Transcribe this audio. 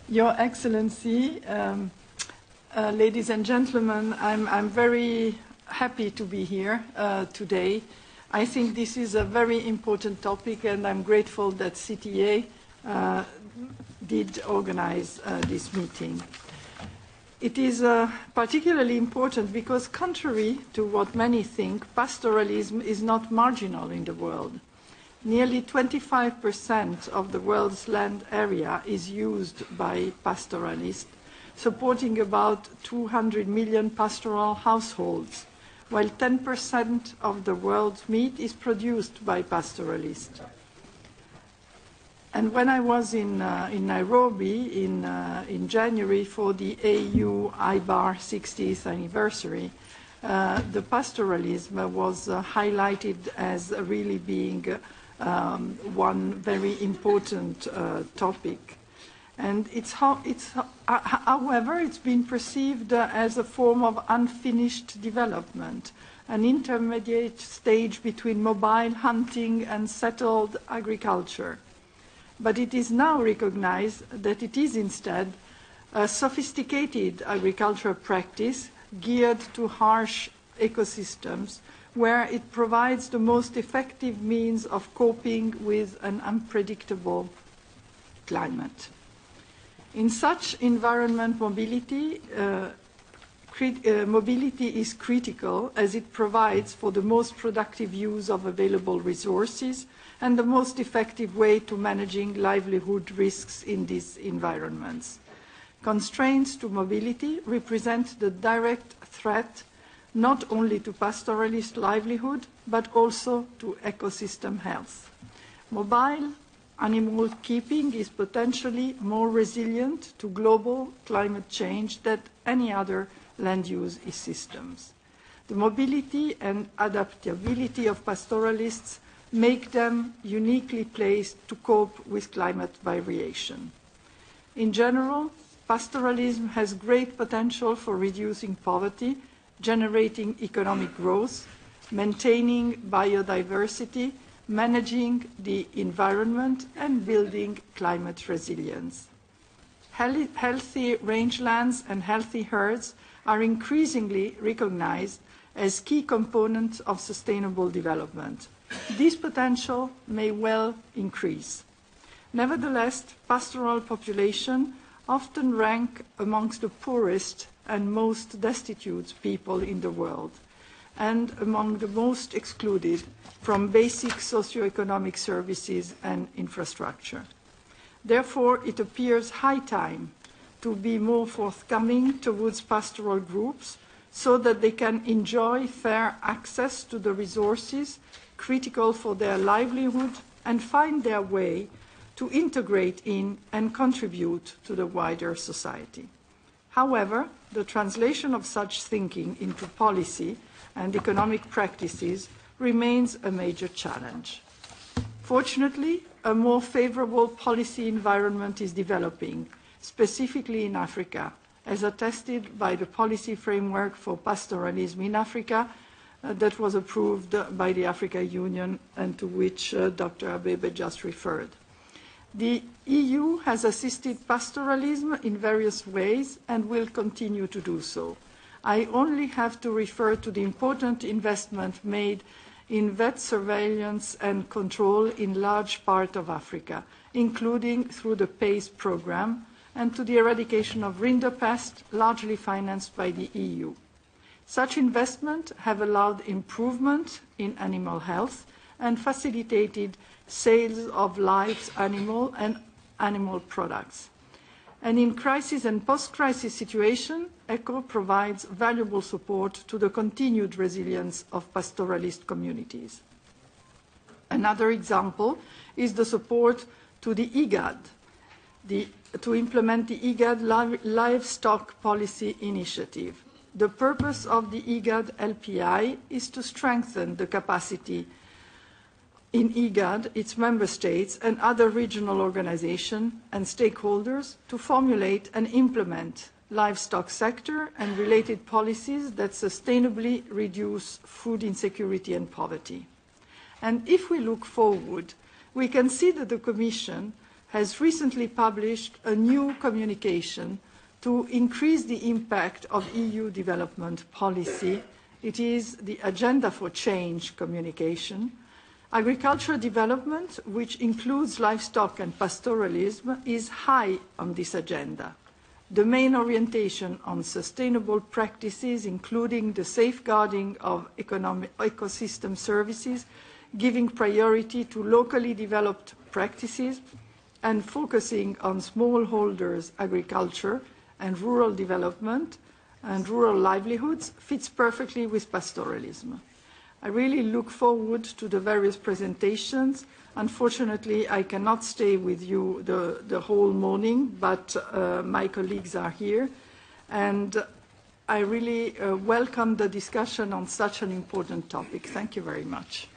Your Excellency, ladies and gentlemen, I'm very happy to be here today. I think this is a very important topic, and I'm grateful that CTA did organize this meeting. It is particularly important because, contrary to what many think, pastoralism is not marginal in the world. Nearly 25% of the world's land area is used by pastoralists, supporting about 200 million pastoral households, while 10% of the world's meat is produced by pastoralists. And when I was in Nairobi in January for the AU IBAR 60th anniversary, the pastoralism was highlighted as really being one very important topic. And however, it's been perceived as a form of unfinished development, an intermediate stage between mobile hunting and settled agriculture. But it is now recognized that it is instead a sophisticated agricultural practice geared to harsh ecosystems, where it provides the most effective means of coping with an unpredictable climate. In such environment, mobility is critical, as it provides for the most productive use of available resources and the most effective way to managing livelihood risks in these environments. Constraints to mobility represent the direct threat not only to pastoralist livelihood, but also to ecosystem health. Mobile animal keeping is potentially more resilient to global climate change than any other land use systems. The mobility and adaptability of pastoralists make them uniquely placed to cope with climate variation. In general, pastoralism has great potential for reducing poverty, generating economic growth, maintaining biodiversity, managing the environment, and building climate resilience. Healthy rangelands and healthy herds are increasingly recognized as key components of sustainable development. This potential may well increase. Nevertheless, pastoral populations often rank amongst the poorest and most destitute people in the world, and among the most excluded from basic socio-economic services and infrastructure. Therefore, it appears high time to be more forthcoming towards pastoral groups so that they can enjoy fair access to the resources critical for their livelihood and find their way to integrate in and contribute to the wider society. However, the translation of such thinking into policy and economic practices remains a major challenge. Fortunately, a more favorable policy environment is developing, specifically in Africa, as attested by the policy framework for pastoralism in Africa that was approved by the African Union and to which Dr. Abebe just referred. The EU has assisted pastoralism in various ways and will continue to do so. I only have to refer to the important investment made in vet surveillance and control in large part of Africa, including through the PACE program, and to the eradication of rinderpest, largely financed by the EU. Such investment have allowed improvement in animal health and facilitated sales of live animal and animal products. And in crisis and post-crisis situation, ECHO provides valuable support to the continued resilience of pastoralist communities. Another example is the support to the IGAD, to implement the IGAD livestock policy initiative. The purpose of the IGAD LPI is to strengthen the capacity in IGAD, its member states, and other regional organizations and stakeholders to formulate and implement livestock sector and related policies that sustainably reduce food insecurity and poverty. And if we look forward, we can see that the Commission has recently published a new communication to increase the impact of EU development policy. It is the Agenda for Change communication. Agricultural development, which includes livestock and pastoralism, is high on this agenda. The main orientation on sustainable practices, including the safeguarding of ecosystem services, giving priority to locally developed practices, and focusing on smallholders agriculture and rural development and rural livelihoods, fits perfectly with pastoralism. I really look forward to the various presentations. Unfortunately, I cannot stay with you the whole morning, but my colleagues are here. And I really welcome the discussion on such an important topic. Thank you very much.